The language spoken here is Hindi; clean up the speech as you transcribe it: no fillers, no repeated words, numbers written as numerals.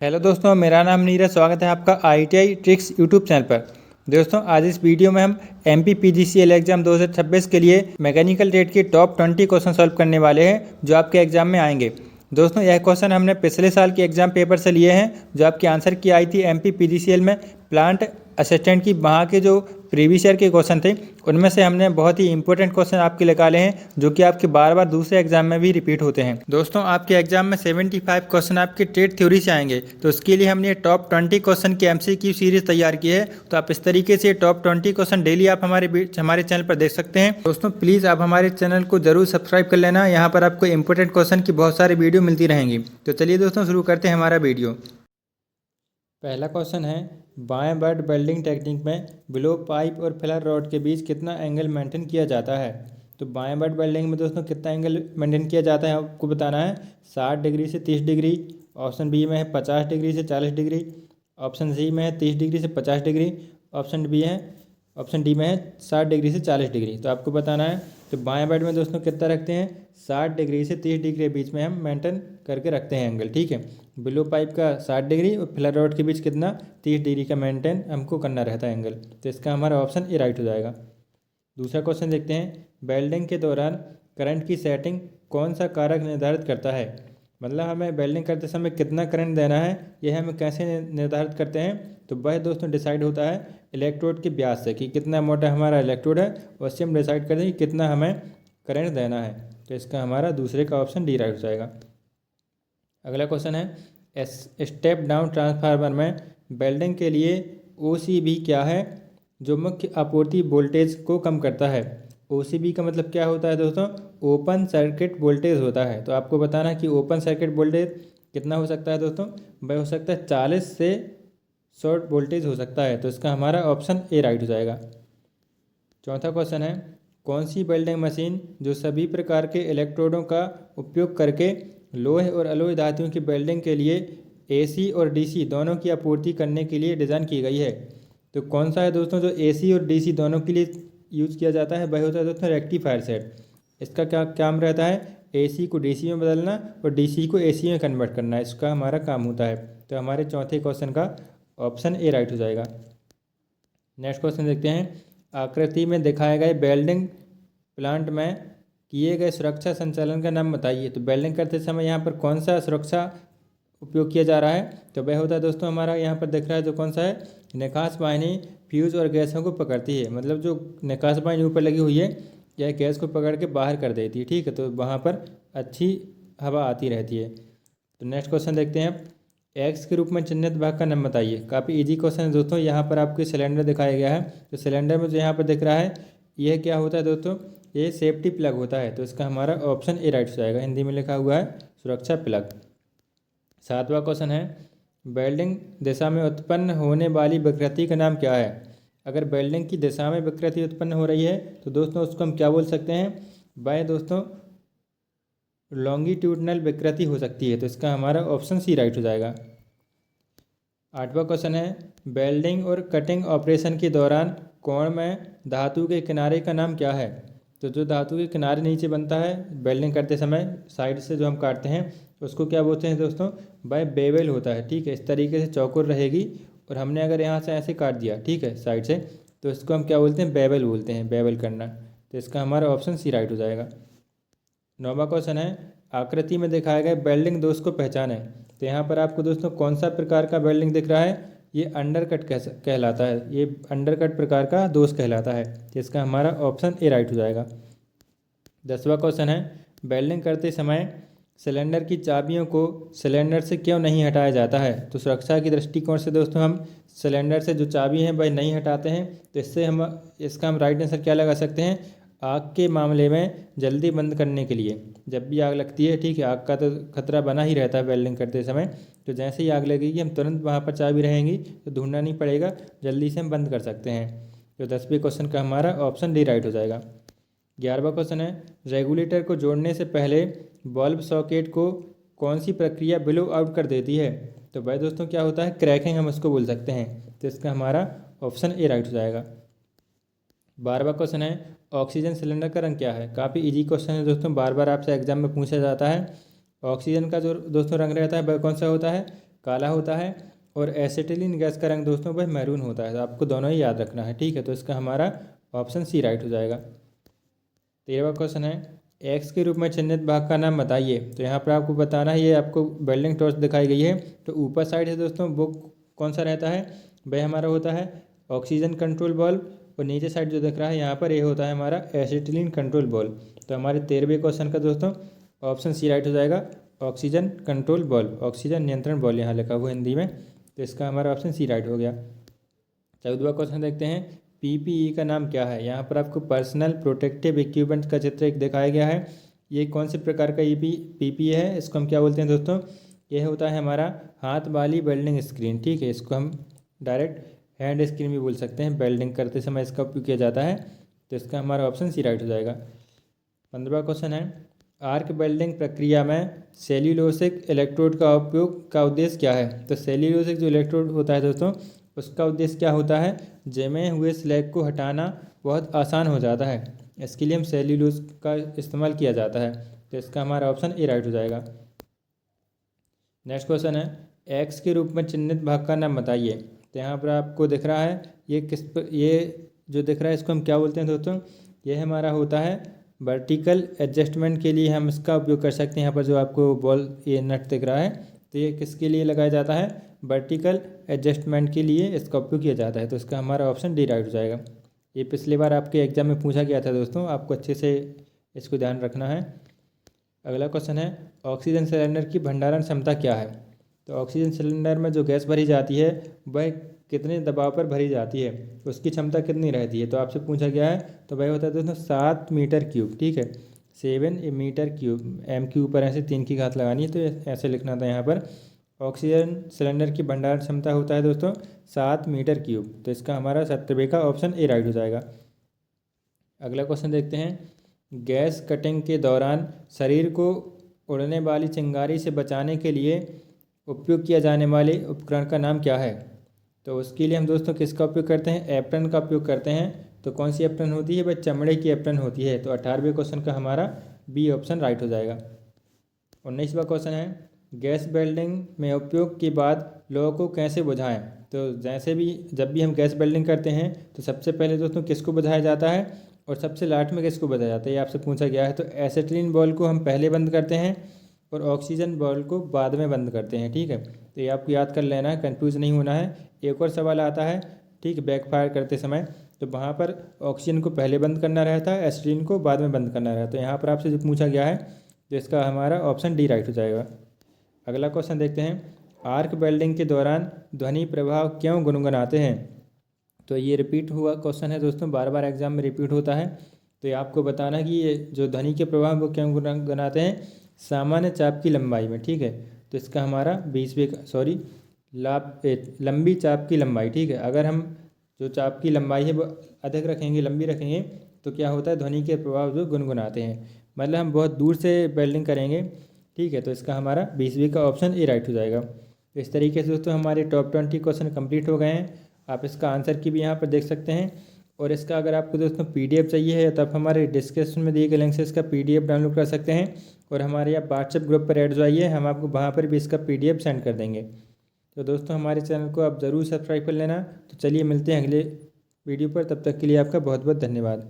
हेलो दोस्तों, मेरा नाम नीरज। स्वागत है आपका ITI ट्रिक्स यूट्यूब चैनल पर। दोस्तों, आज इस वीडियो में हम MP PGCL एग्जाम 2026 के लिए मैकेनिकल ट्रेड के टॉप 20 क्वेश्चन सॉल्व करने वाले हैं जो आपके एग्जाम में आएंगे। दोस्तों, यह क्वेश्चन हमने पिछले साल के एग्जाम पेपर से लिए हैं जो आपकी आंसर की आई थी MP PGCL में प्लांट असिस्टेंट की। वहाँ के जो प्रीवियस ईयर के क्वेश्चन थे उनमें से हमने बहुत ही इंपॉर्टेंट क्वेश्चन आपके निकाले हैं जो कि आपके बार बार दूसरे एग्जाम में भी रिपीट होते हैं। दोस्तों, आपके एग्जाम में 75 क्वेश्चन आपके ट्रेड थ्योरी से आएंगे, तो उसके लिए हमने टॉप 20 क्वेश्चन की MCQ सीरीज तैयार की है। तो आप इस तरीके से टॉप 20 क्वेश्चन डेली आप हमारे चैनल पर देख सकते हैं। दोस्तों, प्लीज़ आप हमारे चैनल को जरूर सब्सक्राइब कर लेना। यहाँ पर आपको इंपॉर्टेंट क्वेश्चन की बहुत सारी वीडियो मिलती रहेंगी। तो चलिए दोस्तों, शुरू करते हैं हमारा वीडियो। पहला क्वेश्चन है, बाएं बट वेल्डिंग टेक्निक में ब्लो पाइप और फिलर रॉड के बीच कितना एंगल मेंटेन किया जाता है। तो बाएं बट वेल्डिंग में दोस्तों कितना एंगल मेंटेन किया जाता है आपको बताना है। 60 डिग्री से 30 डिग्री। ऑप्शन बी में है 50 डिग्री से 40 डिग्री। ऑप्शन सी में है 30 डिग्री से 50 डिग्री। ऑप्शन डी में है 60 डिग्री से 40 डिग्री। तो आपको बताना है। तो बाएं बट में दोस्तों कितना रखते हैं, 60 डिग्री से 30 डिग्री के बीच में हम मेंटेन करके रखते हैं एंगल। ठीक है, ब्लो पाइप का 60 डिग्री और फिलर रॉड के बीच कितना, 30 डिग्री का मेंटेन हमको करना रहता है एंगल। तो इसका हमारा ऑप्शन ए राइट हो जाएगा। दूसरा क्वेश्चन देखते हैं, वेल्डिंग के दौरान करंट की सेटिंग कौन सा कारक निर्धारित करता है। मतलब हमें वेल्डिंग करते समय कितना करंट देना है, यह हम कैसे निर्धारित करते हैं। तो वह दोस्तों डिसाइड होता है इलेक्ट्रोड के व्यास से, कि कितना मोटा हमारा इलेक्ट्रोड है, उससे हम डिसाइड करते हैं कि कितना हमें करंट देना है। तो इसका हमारा दूसरे का ऑप्शन डी राइट हो जाएगा। अगला क्वेश्चन है, स्टेप डाउन ट्रांसफार्मर में वेल्डिंग के लिए OCB क्या है जो मुख्य आपूर्ति वोल्टेज को कम करता है। OCB का मतलब क्या होता है दोस्तों, ओपन सर्किट वोल्टेज होता है। तो आपको बताना कि ओपन सर्किट वोल्टेज कितना हो सकता है दोस्तों, वह हो सकता है 40 से शॉर्ट वोल्टेज हो सकता है। तो इसका हमारा ऑप्शन ए राइट हो जाएगा। चौथा क्वेश्चन है, कौन सी वेल्डिंग मशीन जो सभी प्रकार के इलेक्ट्रोडों का उपयोग करके लोहे और अलॉय धातुओं की वेल्डिंग के लिए AC और DC दोनों की आपूर्ति करने के लिए डिज़ाइन की गई है। तो कौन सा है दोस्तों जो AC और DC दोनों के लिए यूज किया जाता है, वह होता है दोस्तों रेक्टिफायर सेट। इसका क्या काम रहता है, AC को DC में बदलना और DC को AC में कन्वर्ट करना, इसका हमारा काम होता है। तो हमारे चौथे क्वेश्चन का ऑप्शन ए राइट हो जाएगा। नेक्स्ट क्वेश्चन देखते हैं, आकृति में दिखाए गए वेल्डिंग प्लांट में किए गए सुरक्षा संचालन का नाम बताइए। तो वेल्डिंग करते समय यहाँ पर कौन सा सुरक्षा उपयोग किया जा रहा है। तो वह होता है दोस्तों हमारा यहाँ पर दिख रहा है जो कौन सा है, निकास वाहिनी फ्यूज और गैसों को पकड़ती है। मतलब जो निकास वाहिनी ऊपर लगी हुई है, यह गैस को पकड़ के बाहर कर देती है। ठीक है, तो वहाँ पर अच्छी हवा आती रहती है। तो नेक्स्ट क्वेश्चन देखते हैं, एक्स के रूप में चिन्हित भाग का नाम बताइए। काफ़ी इजी क्वेश्चन है दोस्तों। यहाँ पर आपको सिलेंडर दिखाया गया है। तो सिलेंडर में जो यहाँ पर दिख रहा है, यह क्या होता है दोस्तों, ये सेफ्टी प्लग होता है। तो इसका हमारा ऑप्शन ए राइट हो जाएगा। हिंदी में लिखा हुआ है सुरक्षा प्लग। सातवां क्वेश्चन है, वेल्डिंग दिशा में उत्पन्न होने वाली विकृति का नाम क्या है। अगर वेल्डिंग की दिशा में विकृति उत्पन्न हो रही है तो दोस्तों उसको हम क्या बोल सकते हैं, वह दोस्तों लॉन्गिट्यूडनल विकृति हो सकती है। तो इसका हमारा ऑप्शन सी राइट हो जाएगा। आठवां क्वेश्चन है, वेल्डिंग और कटिंग ऑपरेशन के दौरान कोण में धातु के किनारे का नाम क्या है। तो जो धातु के किनारे नीचे बनता है वेल्डिंग करते समय, साइड से जो हम काटते हैं, उसको क्या बोलते हैं दोस्तों, वह बेवल होता है। ठीक है, इस तरीके से चौकोर रहेगी और हमने अगर यहाँ से ऐसे काट दिया, ठीक है, साइड से, तो इसको हम क्या बोलते हैं, बेवल बोलते हैं, बेवल करना। तो इसका हमारा ऑप्शन सी राइट हो जाएगा। नौवां क्वेश्चन है, आकृति में दिखाए गए वेल्डिंग दोष को पहचानें। तो यहाँ पर आपको दोस्तों कौन सा प्रकार का वेल्डिंग दिख रहा है, ये अंडरकट कहलाता है। ये अंडरकट प्रकार का दोष कहलाता है। तो इसका हमारा ऑप्शन ए राइट हो जाएगा। 10वां क्वेश्चन है, वेल्डिंग करते समय सिलेंडर की चाबियों को सिलेंडर से क्यों नहीं हटाया जाता है। तो सुरक्षा की दृष्टिकोण से दोस्तों हम सिलेंडर से जो चाबी हैं वह नहीं हटाते हैं। तो इसका हम राइट आंसर क्या लगा सकते हैं, आग के मामले में जल्दी बंद करने के लिए। जब भी आग लगती है, ठीक है, आग का तो खतरा बना ही रहता है वेल्डिंग करते समय। तो जैसे ही आग लगेगी हम तुरंत वहाँ पर चाबी रहेंगी तो ढूंढना नहीं पड़ेगा, जल्दी से हम बंद कर सकते हैं। तो 10वें क्वेश्चन का हमारा ऑप्शन डी राइट हो जाएगा। 11वां क्वेश्चन है, रेगुलेटर को जोड़ने से पहले बल्ब सॉकेट को कौन सी प्रक्रिया ब्लो आउट कर देती है। तो भाई दोस्तों क्या होता है, क्रैकिंग हम उसको बोल सकते हैं। तो इसका हमारा ऑप्शन ए राइट हो जाएगा। 12वां क्वेश्चन है, ऑक्सीजन सिलेंडर का रंग क्या है। काफ़ी इजी क्वेश्चन है दोस्तों, बार बार आपसे एग्जाम में पूछा जाता है। ऑक्सीजन का जो दोस्तों रंग रहता है वह कौन सा होता है, काला होता है और एसिटिलीन गैस का रंग दोस्तों वह मैरून होता है। तो आपको दोनों ही याद रखना है, ठीक है। तो इसका हमारा ऑप्शन सी राइट हो जाएगा। 13वां क्वेश्चन है, एक्स के रूप में चिन्हित भाग का नाम बताइए। तो यहाँ पर आपको बताना है, ये आपको वेल्डिंग टॉर्च दिखाई गई है, तो ऊपर साइड है दोस्तों वो कौन सा रहता है, वह हमारा होता है ऑक्सीजन कंट्रोल वाल्व, और नीचे साइड जो दिख रहा है यहाँ पर ये होता है हमारा एसिटिलीन कंट्रोल वाल्व। तो हमारे 13वें क्वेश्चन का दोस्तों ऑप्शन सी राइट हो जाएगा, ऑक्सीजन कंट्रोल वाल्व, ऑक्सीजन नियंत्रण वाल्व यहाँ लिखा हुआ हिंदी में। तो इसका हमारा ऑप्शन सी राइट हो गया। 14वां क्वेश्चन देखते हैं, पीपीई का नाम क्या है। यहाँ पर आपको पर्सनल प्रोटेक्टिव इक्विपमेंट का चित्र एक दिखाया गया है। ये कौन से प्रकार का पीपीई है, इसको हम क्या बोलते हैं दोस्तों, ये होता है हमारा हाथ वाली वेल्डिंग स्क्रीन, ठीक है। इसको हम डायरेक्ट हैंड स्क्रीन भी बोल सकते हैं, वेल्डिंग करते समय इसका उपयोग किया जाता है। तो इसका हमारा ऑप्शन सी राइट हो जाएगा। 15वां क्वेश्चन है, आर्क वेल्डिंग प्रक्रिया में सेल्यूलोसिक इलेक्ट्रोड का उपयोग का उद्देश्य क्या है। तो सेल्यूलोसिक जो इलेक्ट्रोड होता है दोस्तों, उसका उद्देश्य क्या होता है, जमे हुए स्लैग को हटाना बहुत आसान हो जाता है, इसके लिए हम सेल्यूलोज का इस्तेमाल किया जाता है। तो इसका हमारा ऑप्शन ए राइट हो जाएगा। नेक्स्ट क्वेश्चन है, एक्स के रूप में चिन्हित भाग का नाम बताइए। तो यहाँ पर आपको दिख रहा है ये जो दिख रहा है इसको हम क्या बोलते हैं दोस्तों, ये हमारा होता है वर्टिकल एडजस्टमेंट के लिए हम इसका उपयोग कर सकते हैं। यहाँ पर जो आपको बॉल ये नट दिख रहा है, तो ये किसके लिए लगाया जाता है, वर्टिकल एडजस्टमेंट के लिए इसका उपयोग किया जाता है। तो इसका हमारा ऑप्शन डी राइट हो जाएगा। ये पिछली बार आपके एग्जाम में पूछा गया था दोस्तों, आपको अच्छे से इसको ध्यान रखना है। अगला क्वेश्चन है, ऑक्सीजन सिलेंडर की भंडारण क्षमता क्या है। तो ऑक्सीजन सिलेंडर में जो गैस भरी जाती है वह कितने दबाव पर भरी जाती है, उसकी क्षमता कितनी रहती है। तो आपसे पूछा गया है, तो वह होता है दोस्तों 7 मीटर क्यूब, ठीक है, 7 मीटर क्यूब, एम के ऊपर ऐसे 3 की घात लगानी है, तो ऐसे लिखना था यहाँ पर। ऑक्सीजन सिलेंडर की भंडारण क्षमता होता है दोस्तों 7 मीटर क्यूब। तो इसका हमारा 70वें का ऑप्शन ए राइट हो जाएगा। अगला क्वेश्चन देखते हैं, गैस कटिंग के दौरान शरीर को उड़ने वाली चिंगारी से बचाने के लिए उपयोग किया जाने वाले उपकरण का नाम क्या है। तो उसके लिए हम दोस्तों किसका उपयोग करते हैं, एप्रन का उपयोग करते हैं। तो कौन सी एप्रन होती है, वह चमड़े की एप्रन होती है। तो 18वें क्वेश्चन का हमारा बी ऑप्शन राइट हो जाएगा। 19वां क्वेश्चन है, गैस वेल्डिंग में उपयोग के बाद लोगों को कैसे बुझाएं। तो जैसे भी जब भी हम गैस वेल्डिंग करते हैं तो सबसे पहले दोस्तों किसको बुझाया जाता है और सबसे लास्ट में किसको बुझाया जाता है, ये आपसे पूछा गया है। तो एसिटिलीन बॉल को हम पहले बंद करते हैं और ऑक्सीजन बॉल को बाद में बंद करते हैं, ठीक है। तो ये आपको याद कर लेना है, कंफ्यूज नहीं होना है। एक और सवाल आता है, ठीक है, बैकफायर करते समय, तो वहाँ पर ऑक्सीजन को पहले बंद करना रहता है, एसिटिलीन को बाद में बंद करना रहता है। तो यहाँ पर आपसे जो पूछा गया है, तो इसका हमारा ऑप्शन डी राइट हो जाएगा। अगला क्वेश्चन देखते हैं, आर्क वेल्डिंग के दौरान ध्वनि प्रभाव क्यों गुनगुनाते हैं। तो ये रिपीट हुआ क्वेश्चन है दोस्तों, बार बार एग्जाम में रिपीट होता है। तो ये आपको बताना कि ये जो ध्वनि के प्रभाव वो क्यों गुनगुनाते हैं, सामान्य चाप की लंबाई में, ठीक है। तो इसका हमारा 20वें लंबी चाप की लंबाई, ठीक है। अगर हम जो चाप की लंबाई है वो अधिक रखेंगे, लंबी रखेंगे, तो क्या होता है, ध्वनि के प्रभाव जो गुनगुनाते हैं, मतलब हम बहुत दूर से वेल्डिंग करेंगे, ठीक है। तो इसका हमारा 20वें का ऑप्शन ए राइट हो जाएगा। तो इस तरीके से दोस्तों हमारे टॉप 20 क्वेश्चन कंप्लीट हो गए हैं। आप इसका आंसर की भी यहाँ पर देख सकते हैं, और इसका अगर आपको दोस्तों पीडीएफ चाहिए है तो आप हमारे डिस्क्रिप्शन में दिए गए लिंक से इसका पीडीएफ डाउनलोड कर सकते हैं, और हमारे यहाँ व्हाट्सएप ग्रुप पर ऐड जाइए, हम आपको वहाँ पर भी इसका पीडीएफ सेंड कर देंगे। तो दोस्तों हमारे चैनल को आप ज़रूर सब्सक्राइब कर लेना। तो चलिए मिलते हैं अगले वीडियो पर, तब तक के लिए आपका बहुत बहुत धन्यवाद।